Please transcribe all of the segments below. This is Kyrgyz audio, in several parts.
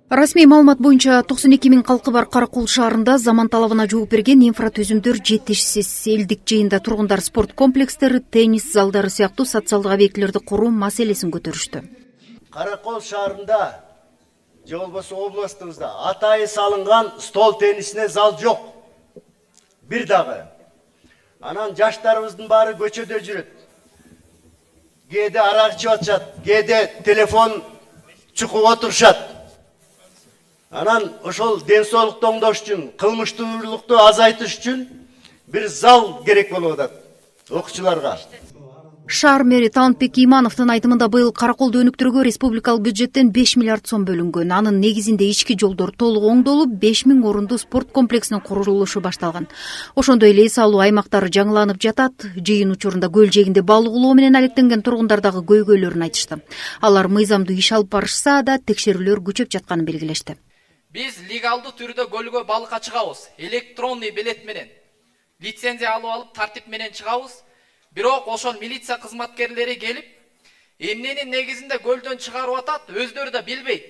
Расмий маалымат боюнча 92 миң калкы бар Каракол шаарында заман талабына жооп берген инфратүзүмдөр жетишсиз. Элдик жыйында тургундар спорт комплекстери, теннис залдары сыяктуу социалдык объектилерди куруу маселесин көтөрүштү. Каракол шаарында же болбосо областыбызда атайы салынган стол теннисине зал жок. Бир дагы. Анан жаштарыбыздын баары көчөдө жүрөт. Кээде арак ичип атышат, кээде телефон чукуп отурушат. Анан ошол ден соолукту оңдош үчүн, кылмыштуулукту азайтыш үчүн бир зал керек болуп атат окуучуларга. Шаар мэри Талантбек Имановдун айтымында быйыл Караколду өнүктүрүүгө республикалык бюджеттен 5 миллиард сом бөлүнгөн. Анын негизинде ички жолдор толук оңдолуп, 5 миң орундуу спорт комплексинин курулушу башталган. Ошондой эле эс алуу аймактары жаңыланып жатат. Жыйын учурунда көл жээгинде балык улоо менен алектенген тургундар дагы көйгөйлөрүн айтышты. Алар мыйзамдуу иш алып барышса да, текшерүүлөр күчөп жатканын белгилешти. Биз легалдуу түрдө көлгө балыкка чыгабыз. Электронный билет менен. Лицензия алып тартип менен чыгабыз. Бирок ошол милиция кызматкерлери келип, эмненин негизинде көлдөн чыгарып атат, өздөрү да билбейт.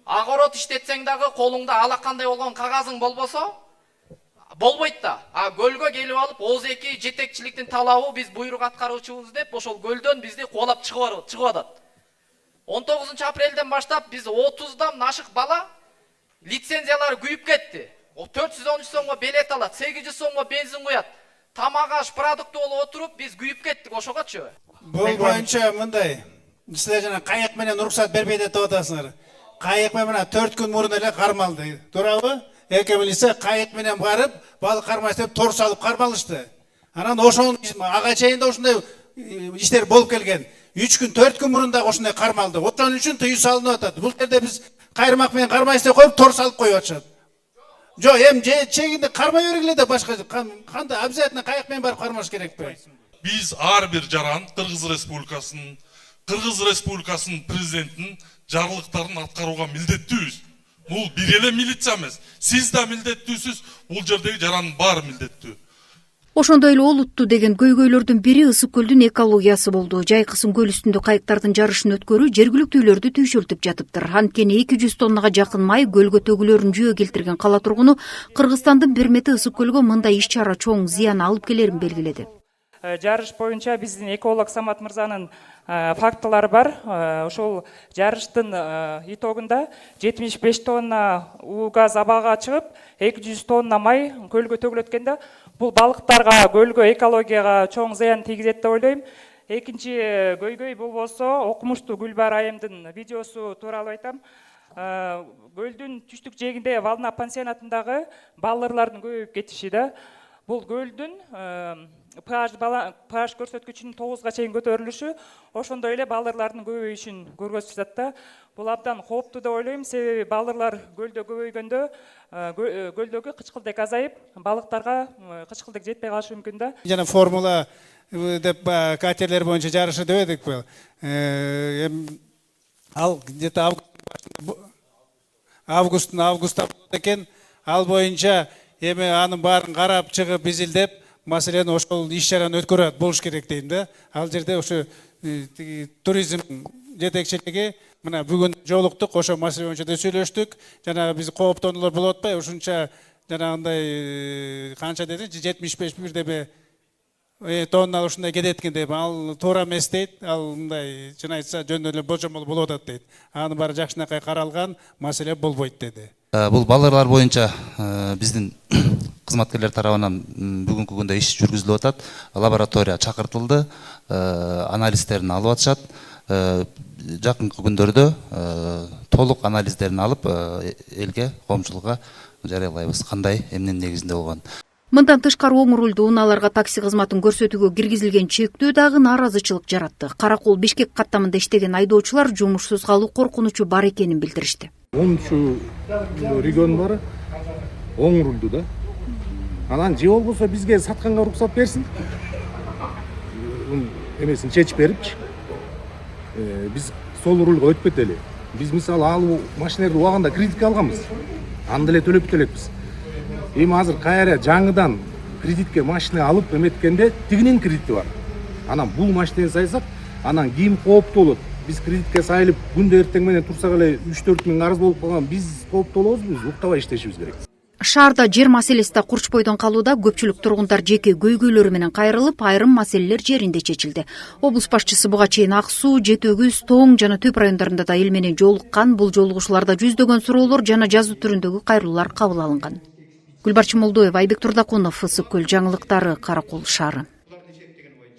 Агорот иштетсең дагы колуңда алакандай болгон кагазың болбосо, болбойт да. А көлгө келип алып, ОЗЭК жетекчиликтин талабы биз буйрук аткаруучубуз деп, ошол көлдөн бизди кубалап чыгып атат. 19 апрелден баштап биз 30дан ашык бала лицензиялары күйүп кетти. 413 сомго билет алат, 800 сомго бензин куят. Тамак аш продукты болуп отуруп биз күйүп кеттик ошогочу. Бул боюнча мындай. Силер жана кайык менен уруксат бербейт деп атасыңар. Кайык менен 4 күн мурун эле кармалды. Туурабы? Эки милиция кайык менен барып, балык кармайт деп тор салып кармалышты. Анан ошонун ага чейин да ошондой иштер болуп келген. 3 күн 4 күн мурун да ошондой кармалды. Ошон үчүн тыюу салынып атат. Бул жерде биз кайырмак менен кармайсыз деп коюп тор салып коюп атышат. Жок, чегинде кармай бергиле да башка кандай обязательно кайык менен барып кармаш керекпи? Биз ар бир жаран Кыргыз Республикасынын президентинин жарлыктарын аткарууга милдеттүүбүз. Бул бир эле милиция эмес. Сиз да милдеттүүсүз, бул жердеги жарандын баары милдеттүү. Ошондой эле олутту деген көйгөйлөрдүн бири Ысык көлдүн экологиясы болду. Жайкысын көл үстүндө кайыктардын жарышын өткөрүү жергиликтүүлөрдү түйшөлтүп жатыптыр. Анткени 200 тоннага жакын май көлгө төгүлөрүн жөө келтирген кала тургуну Кыргызстандын Бермети Ысык көлгө мындай иш-чара чоң зыян алып келерин белгиледи. Жарыш боюнча биздин эколог Самат мырзанын фактылары бар. Ошол жарыштын итогунда 75 тонна газ абага чыгып, 200 тонна май көлгө төгүлөт экен. Бул балыктарга, көлгө, экологияга чоң зыян тийгизет деп ойлойм. Экинчи көйгөй болбосо, окумуштуу Гүлбар айымдын видеосу тууралуу айтам. Көлдүн түштүк жээгинде Вална пансионатындагы балырлардын көбөйүп кетиши да. Бул көлдүн pH көрсөткүчүнүн 9га чейин көтөрүлүшү ошондой эле балырлардын көбөйүшүн көргөзүп жатат да. Бул абдан кооптуу деп ойлойм, себеби балырлар көлдө көбөйгөндө көлдөгү кычкылдык азайып, балыктарга кычкылдык жетпей калышы мүмкүн да. Жана формула деп катерлер боюнча жарышы деп эдикпи? Ал где-то августта болот экен. Ал боюнча эми анын баарын карап чыгып изилдеп, маселени ошол иш-чараны өткөрөт болуш керек дейм да. Ал жерде ошо туризм жетекчилиги мына бүгүн жолуктук, ошо маселе боюнча да сүйлөштүк. Жана биз кооптонуулар болуп атпайбы? Ушунча жанагындай канча деди? 75 бирдеме тонна ушундай кетет экен деп. Ал туура эмес дейт. Ал мындай чын айтса жөн эле божомол болуп атат дейт. Анын баары жакшынакай каралган, маселе болбойт деди. Бул балырлар боюнча биздин кызматкерлер тарабынан бүгүнкү күндө иш жүргүзүлүп атат. Лаборатория чакыртылды, анализдерин алып атышат. Жакынкы күндөрдө толук анализдерин алып элге, коомчулукка жарыялайбыз. Кандай, эмненин негизинде болгон. Мындан тышкары оң рулдуу унааларга такси кызматын көрсөтүүгө киргизилген чектөө дагы нааразычылык жаратты. Каракол Бишкек каттамында иштеген айдоочулар жумушсуз калуу коркунучу бар экенин билдиришти. 10 регион бар, оң рулдуу да. Анан же болбосо бизге сатканга уруксат берсин. Эмесин чечип берипчи. Биз сол рулга өтүп кетели. Биз мисалы алуу машиналарды убагында кредитке алганбыз. Аны деле төлөп элекпиз. Эми азыр кайра жаңыдан кредитке машина алып эметкенде тигинин кредити бар. Анан бул машинени сайсак, анан ким кооптуу болот? Биз кредитке сайылып күндө эртең менен турсак эле 3-4 миң арыз болуп калган, биз кооптуу болобузбу, биз уктабай иштешибиз керек. Шаарда жер маселеси да курчпойдон калууда. Көпчүлүк тургундар жеке көйгөйлөрү менен кайрылып, айрым маселелер жеринде чечилди. Облус башчысы буга чейин Ак Суу, Жети Өгүз, Тоң жана Түп райондарында да эл менен жолуккан. Бул жолугушууларда жүздөгөн суроолор жана жазуу түрүндөгү кайрылуулар кабыл алынган. Гүлбарчын Молдоева, Айбек Турдакунов, Ысык Көл жаңылыктары, Каракол шаары.